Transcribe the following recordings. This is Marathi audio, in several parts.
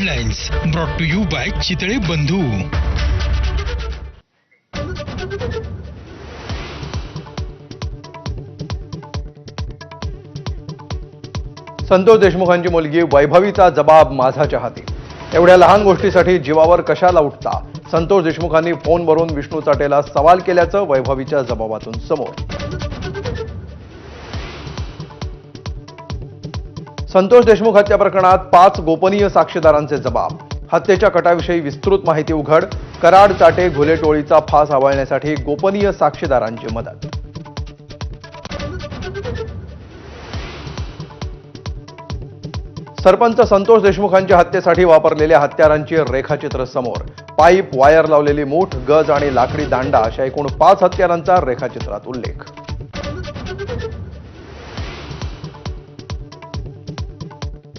Headlines brought to you by Chitale Bandhu. Santosh देशमुखांची मुलगी वैभवीचा जबाब माझा चाहते. एवढ्या लहान गोष्टीसाठी जीवावर कशाला उठता, संतोष देशमुखांनी फोनवरून विष्णू चाटेला सवाल केल्याचं वैभवीच्या जबाबातून समोर. संतोष देशमुख हत्या प्रकरणात 5 गोपनीय साक्षीदारांचे जबाब. हत्येच्या कटाविषयी विस्तृत माहिती उघड. कराड चाटे घुले टोळीचा फास आवळण्यासाठी गोपनीय साक्षीदारांची मदत. सरपंच संतोष देशमुखांच्या हत्येसाठी वापरलेल्या हत्यारांची रेखाचित्र समोर. पाईप, वायर लावलेली मूठ, गज आणि लाकडी दांडा अशा एकूण 5 हत्यारांचा रेखाचित्रात उल्लेख.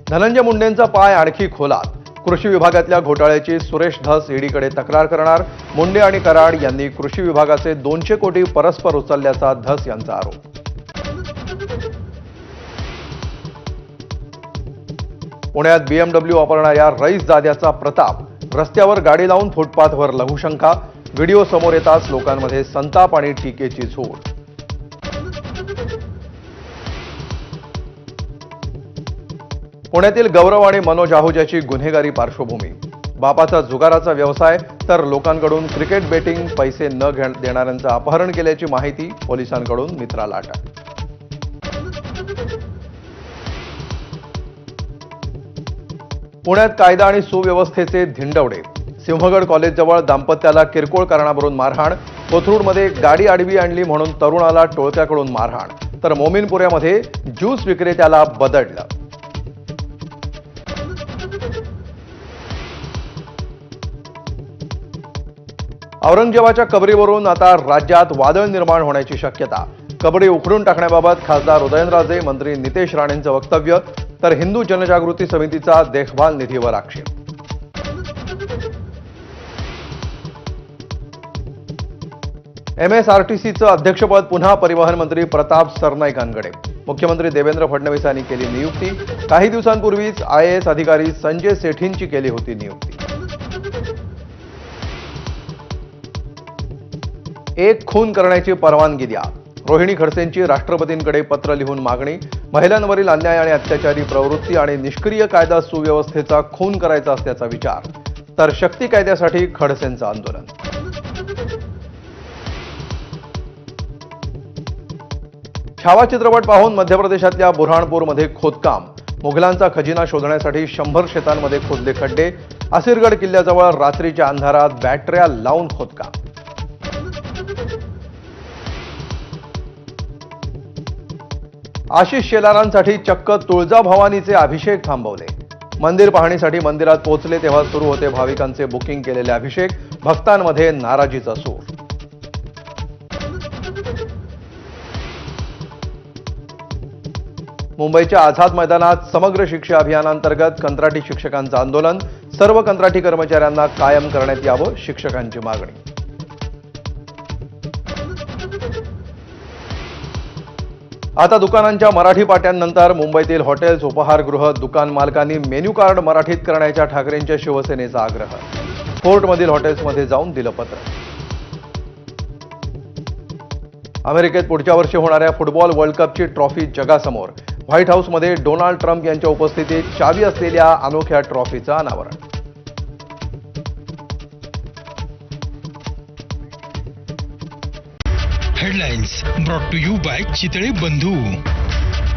धनंजय मुंडेंचा पाय आणखी खोलात. कृषी विभागातल्या घोटाळ्याची सुरेश धस ईडीकडे तक्रार करणार. मुंडे आणि कराड यांनी कृषी विभागाचे 200 कोटी परस्पर उचलल्याचा धस यांचा आरोप. पुण्यात BMW वापरणाऱ्या रईस जाद्याचा प्रताप. रस्त्यावर गाडी लावून फुटपाथवर लघुशंका. व्हिडिओ समोर येताच लोकांमध्ये संताप आणि टीकेची झोड. पुण्यातील गौरव आणि मनोज आहुजाची गुन्हेगारी पार्श्वभूमी. बापाचा जुगाराचा व्यवसाय तर लोकांकडून क्रिकेट बेटिंग पैसे न देणाऱ्यांचं अपहरण केल्याची माहिती. पोलिसांकडून मित्राला अटक. पुण्यात कायदा आणि सुव्यवस्थेचे धिंडवडे. सिंहगड कॉलेजजवळ दाम्पत्याला किरकोळ कारणावरून मारहाण. कोथरूडमध्ये गाडी आडवी आणली म्हणून तरुणाला टोळक्याकडून मारहाण. तर मोमीनपुऱ्यामध्ये ज्यूस विक्रेत्याला बदडलं. औरंगजेबाच्या कबरीवरून आता राज्यात वादळ निर्माण होण्याची शक्यता. कबरी उखडून टाकण्याबाबत खासदार उदयनराजे, मंत्री नितेश राणेंचं वक्तव्य. तर हिंदू जनजागृती समितीचा देखभाल निधीवर आक्षेप. MSRTCचं अध्यक्षपद पुन्हा परिवहन मंत्री प्रताप सरनाईकांकडे. मुख्यमंत्री देवेंद्र फडणवीस यांनी केली नियुक्ती. काही दिवसांपूर्वीच IAS अधिकारी संजय सेठींची केली होती नियुक्ती. एक खून करण्याची परवानगी द्या. रोहिणी खडसेंची राष्ट्रपतींकडे पत्र लिहून मागणी. महिलांवरील अन्याय आणि अत्याचारी प्रवृत्ती आणि निष्क्रिय कायदा सुव्यवस्थेचा खून करायचा असल्याचा विचार. तर शक्ती कायद्यासाठी खडसेंचं आंदोलन. छावा चित्रपट पाहून मध्य प्रदेशातल्या बुरहाणपूरमध्ये खोदकाम. मुघलांचा खजिना शोधण्यासाठी 100 शेतांमध्ये खोदले खड्डे. असिरगड किल्ल्याजवळ रात्रीच्या अंधारात बॅटऱ्या लावून खोदकाम. आशिष शेलारांसाठी चक्क तुळजाभवानीचे अभिषेक थांबवले. मंदिर पाहणीसाठी मंदिरात पोहोचले तेव्हा सुरू होते भाविकांचे बुकिंग केलेले अभिषेक. भक्तांमध्ये नाराजीचा सूर. मुंबईच्या आझाद मैदानात समग्र शिक्षा अभियानांतर्गत कंत्राटी शिक्षकांचं आंदोलन. सर्व कंत्राटी कर्मचाऱ्यांना कायम करण्यात यावं, शिक्षकांची मागणी. आता दुकानांच्या मराठी पाट्यांनंतर मुंबईतील हॉटेल्स, उपहारगृह, दुकान मालकांनी मेन्यू कार्ड मराठीत करण्याच्या ठाकरेंच्या शिवसेनेचा आग्रह. फोर्टमधील हॉटेल्समध्ये जाऊन दिलं पत्र. अमेरिकेत पुढच्या वर्षी होणाऱ्या फुटबॉल वर्ल्ड कपची ट्रॉफी जगासमोर. व्हाईट हाऊसमध्ये डोनाल्ड ट्रम्प यांच्या उपस्थितीत चावी असलेल्या अनोख्या ट्रॉफीचं अनावरण. Headlines brought to you by Chitale बंधू.